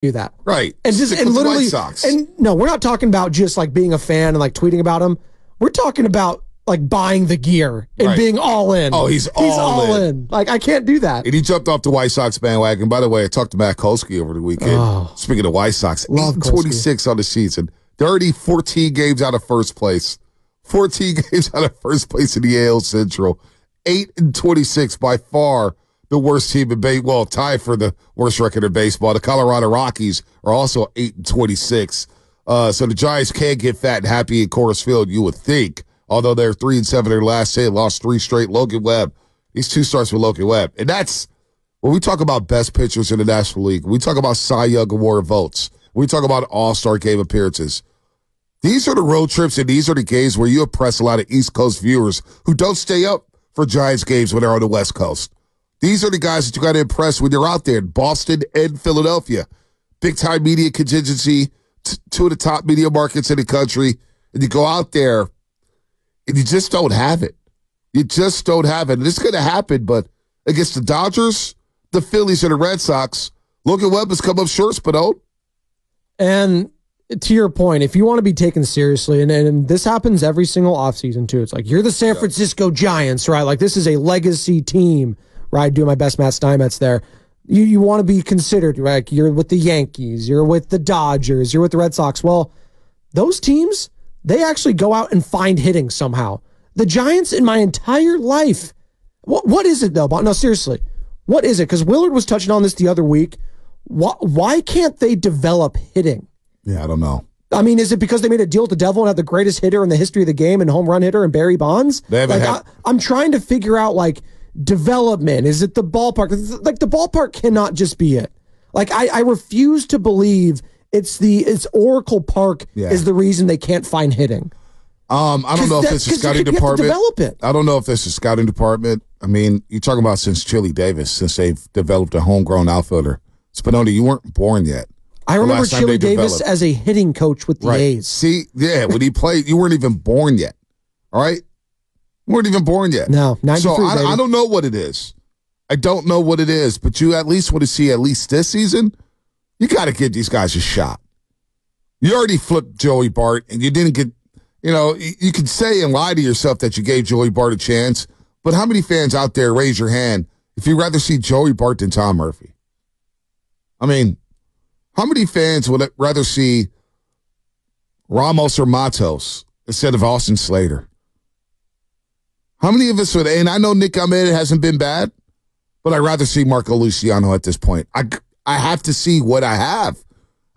do that. Right. And just and literally, White Sox. and no, we're not talking about just like being a fan and like tweeting about them. We're talking about like buying the gear and being all in. Oh, he's all in. Like, I can't do that. And he jumped off the White Sox bandwagon. By the way, I talked to Matt Kolsky over the weekend. Speaking of White Sox, 8-26 on the season. They're already 14 games out of first place. 14 games out of first place in the AL Central. 8-26, by far the worst team in baseball. Well, tied for the worst record in baseball. The Colorado Rockies are also 8-26. So the Giants can't get fat and happy in Coors Field, you would think. Although they're 3-7 in their last 10, lost 3 straight. Logan Webb, these 2 starts with Logan Webb. And that's, when we talk about best pitchers in the National League, we talk about Cy Young Award votes, we talk about All-Star Game appearances. These are the road trips and these are the games where you impress a lot of East Coast viewers who don't stay up for Giants games when they're on the West Coast. These are the guys that you got to impress when you're out there in Boston and Philadelphia. Big-time media contingency, 2 of the top media markets in the country, and you go out there, and you just don't have it. You just don't have it. And it's going to happen, but against the Dodgers, the Phillies, and the Red Sox, Logan Webb has come up short, Spadone. And to your point, if you want to be taken seriously, and this happens every single offseason too, it's like, you're the San Francisco Giants, right? Like, this is a legacy team, right? Doing my best Matt Steinmetz there. You want to be considered, right? You're with the Yankees, you're with the Dodgers, you're with the Red Sox. Well, those teams, they actually go out and find hitting somehow. The Giants, in my entire life, what is it though? No, seriously, what is it? Because Willard was touching on this the other week. Why can't they develop hitting? Yeah, I don't know. I mean, is it because they made a deal with the devil and had the greatest hitter in the history of the game and home run hitter and Barry Bonds? I'm trying to figure out, like, development. Is it the ballpark? Like, the ballpark cannot just be it. Like, I refuse to believe it's Oracle Park is the reason they can't find hitting. I don't know if it's a scouting department. Develop it. I don't know if it's a scouting department. I mean, you're talking about since Chili Davis, since they've developed a homegrown outfielder. Spinoni, you weren't born yet. I remember Chili Davis as a hitting coach with the A's. See, when he played, you weren't even born yet. All right? You weren't even born yet. No, 93, so I don't know what it is. I don't know what it is, but you at least want to see, at least this season, you got to give these guys a shot. You already flipped Joey Bart, and you didn't get, you can say and lie to yourself that you gave Joey Bart a chance, but how many fans out there raise your hand if you'd rather see Joey Bart than Tom Murphy? I mean, how many fans would rather see Ramos or Matos instead of Austin Slater? How many of us would, and I know Nick Ahmed hasn't been bad, but I'd rather see Marco Luciano at this point. I have to see what I have.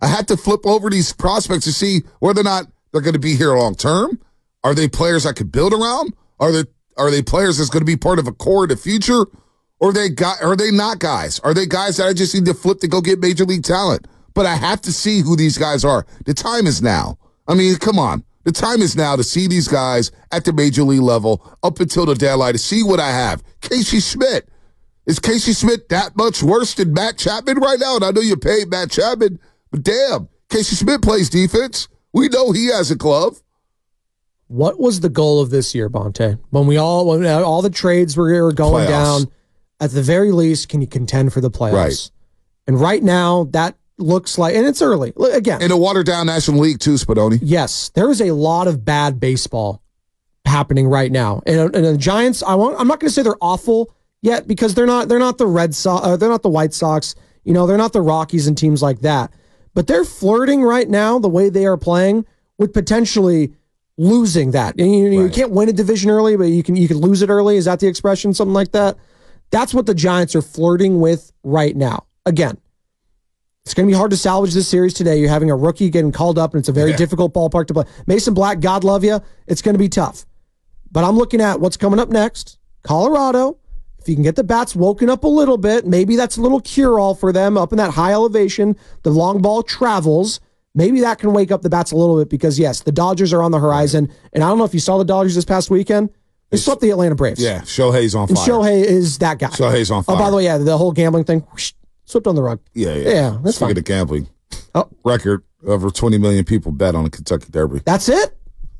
I have to flip over these prospects to see whether or not they're going to be here long term. Are they players I could build around? Are they players that's going to be part of a core in the future? Or are they not guys? Are they guys that I just need to flip to go get major league talent? But I have to see who these guys are. The time is now. I mean, come on. The time is now to see these guys at the major league level up until the deadline to see what I have. Casey Schmidt. Is Casey Schmidt that much worse than Matt Chapman right now? And I know you paid Matt Chapman, but damn, Casey Schmidt plays defense. We know he has a glove. What was the goal of this year, Bonte? When all the trades were going down, at the very least, can you contend for the playoffs? Right. And right now, that looks like, and it's early. Again. In a watered-down National League, too, Spadoni. Yes. There is a lot of bad baseball happening right now. And the Giants, I'm not going to say they're awful yet because they're not the Red Sox, they're not the White Sox, they're not the Rockies and teams like that. But they're flirting right now, the way they are playing, with potentially losing that. And you can't win a division early, but you can lose it early. Is that the expression? Something like that? That's what the Giants are flirting with right now. Again, it's going to be hard to salvage this series today. You're having a rookie getting called up, and it's a very difficult ballpark to play. Mason Black, God love you. It's going to be tough. But I'm looking at what's coming up next. Colorado. If you can get the bats woken up a little bit, maybe that's a little cure-all for them up in that high elevation. The long ball travels. Maybe that can wake up the bats a little bit because, yes, the Dodgers are on the horizon. And I don't know if you saw the Dodgers this past weekend. They swept the Atlanta Braves. Yeah, Shohei's on fire. And Shohei is that guy. Shohei's on fire. Oh, by the way, the whole gambling thing, swept on the rug. Yeah, that's fine. Speaking of gambling, record, over 20 million people bet on the Kentucky Derby. That's it?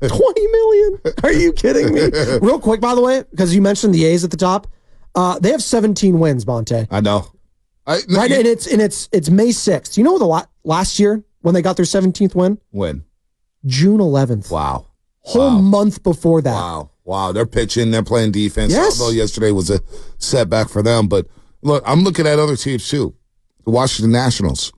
20 million? Are you kidding me? Real quick, by the way, because you mentioned the A's at the top. They have 17 wins, Bonte. I know. Right, and it's May 6th. You know the last year when they got their 17th win? When? June 11th. Wow. Whole month before that. Wow. They're pitching. They're playing defense. Yes. Although yesterday was a setback for them. But look, I'm looking at other teams too. The Washington Nationals,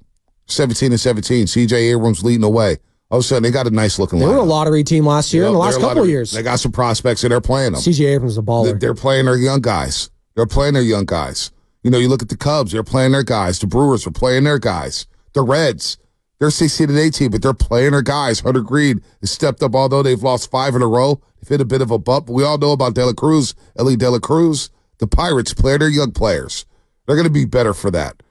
17-17. C.J. Abrams leading the way. All of a sudden, they got a nice looking lineup. They were a lottery team last year, in the last couple of years. They got some prospects and they're playing them. C.J. Abrams is a baller. They're playing their young guys. You know, you look at the Cubs, they're playing their guys. The Brewers are playing their guys. The Reds, they're 16-18, but they're playing their guys. Hunter Greene has stepped up, although they've lost 5 in a row. They've hit a bit of a bump. But we all know about De La Cruz, Ellie De La Cruz. The Pirates play their young players. They're going to be better for that.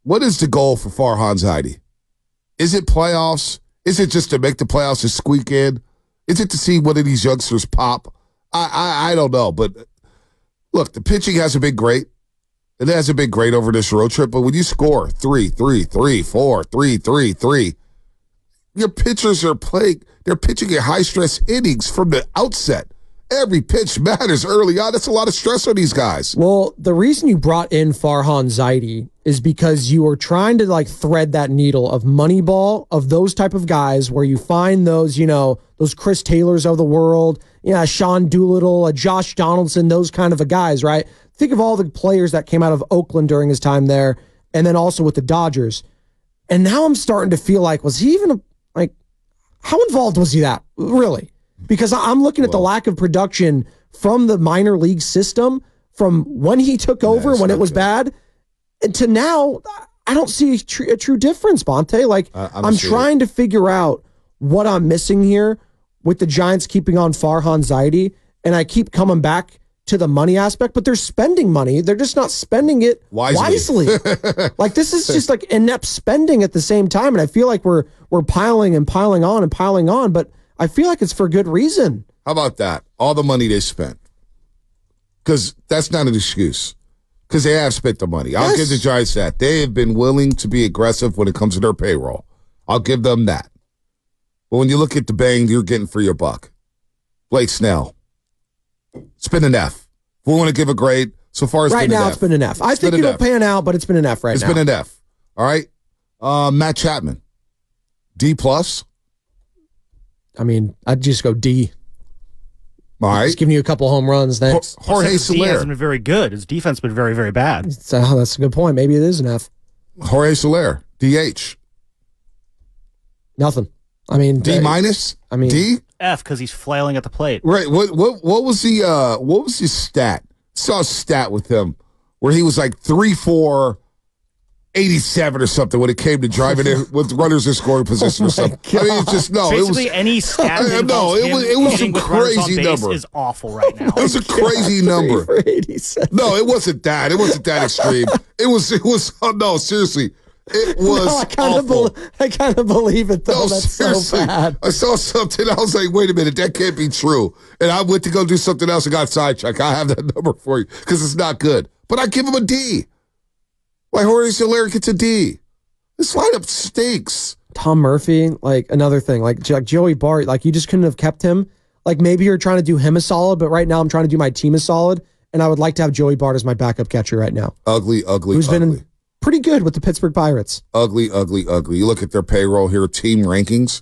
What is the goal for Farhan Zaidi? Is it playoffs? Is it just to make the playoffs and squeak in? Is it to see one of these youngsters pop? I don't know, but look, the pitching hasn't been great. It hasn't been great over this road trip, but when you score 3-3, 4, 3, your pitchers are playing, they're pitching at high-stress innings from the outset. Every pitch matters early on. That's a lot of stress on these guys. Well, the reason you brought in Farhan Zaidi is because you were trying to thread that needle of Moneyball, of those type of guys where you find those, those Chris Taylors of the world, Sean Doolittle, Josh Donaldson, those kind of guys, right? Think of all the players that came out of Oakland during his time there, and then also with the Dodgers. And now I'm starting to feel like, was he even, how involved was he that, really? Because I'm looking at the lack of production from the minor league system from when he took over, when it was bad, to now. I don't see a true difference, Bonte. I'm trying to figure out what I'm missing here with the Giants keeping on Farhan Zaidi, and I keep coming back to the money aspect, but they're spending money. They're just not spending it wisely. This is just inept spending at the same time, and I feel like we're piling and piling on and piling on, but I feel like it's for good reason. How about that? All the money they spent. Because that's not an excuse. Because they have spent the money. I'll give the Giants that. They have been willing to be aggressive when it comes to their payroll. I'll give them that. But when you look at the bang you're getting for your buck, Blake Snell, it's been an F. If we want to give a grade, so far it's been an F. Right now it's been an F. I think it'll pan out, but it's been an F right now. It's been an F. All right? Matt Chapman, D+. I mean, I'd just go D. All right. Just giving you a couple home runs. Thanks. Jorge Soler hasn't been very good. His defense has been very, very bad. So, that's a good point. Maybe it is an F. Jorge Soler, DH. Nothing. I mean, D-? I mean, D? F, because he's flailing at the plate. Right. What was his stat? I saw a stat with him where he was 3-4, 87 or something when it came to driving in with runners in scoring position or something. God. I mean, it's just Basically, any stat that it was some crazy number. Is awful right now. It was a crazy number. 3-for-87. No, it wasn't that. It wasn't that extreme. It was. Oh, no, seriously. It was awful. I kind of believe it, though. No, That's seriously. so bad. I saw something. I was like, wait a minute. That can't be true. And I went to go do something else and got sidetracked. I have that number for you because it's not good. But I give him a D. Jorge Soler gets a D. This lineup stinks. Tom Murphy, another thing, Joey Bart, you just couldn't have kept him. Maybe you're trying to do him a solid, but right now I'm trying to do my team a solid, and I would like to have Joey Bart as my backup catcher right now. Ugly. Who's been pretty good with the Pittsburgh Pirates. Ugly. You look at their payroll here, team rankings.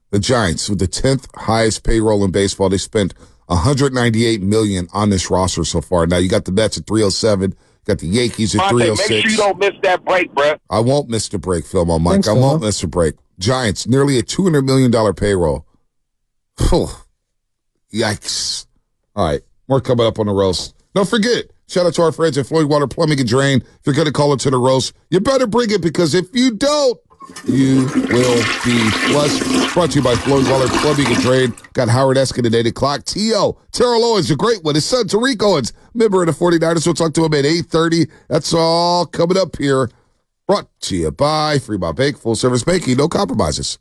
The Giants, with the 10th highest payroll in baseball, they spent $198 million on this roster so far. Now, you got the Mets at 307. Got the Yankees at 306. Make sure you don't miss that break, bro. I won't miss the break, Phil, Mike. Thanks, I won't miss the break. Giants, nearly a $200 million payroll. Yikes. All right, more coming up on the roast. Don't forget, shout out to our friends at Floyd Water Plumbing and Drain. If you're going to call it to the roast, you better bring it, because if you don't, you will be blessed. Brought to you by Floyd Water Plumbing and Drain. Got Howard Eskin at 8 o'clock. T.O. Terrell Owens, a great one. His son, Tariq Owens, member of the 49ers. We'll talk to him at 8:30. That's all coming up here. Brought to you by Fremont Bank. Full service banking, no compromises.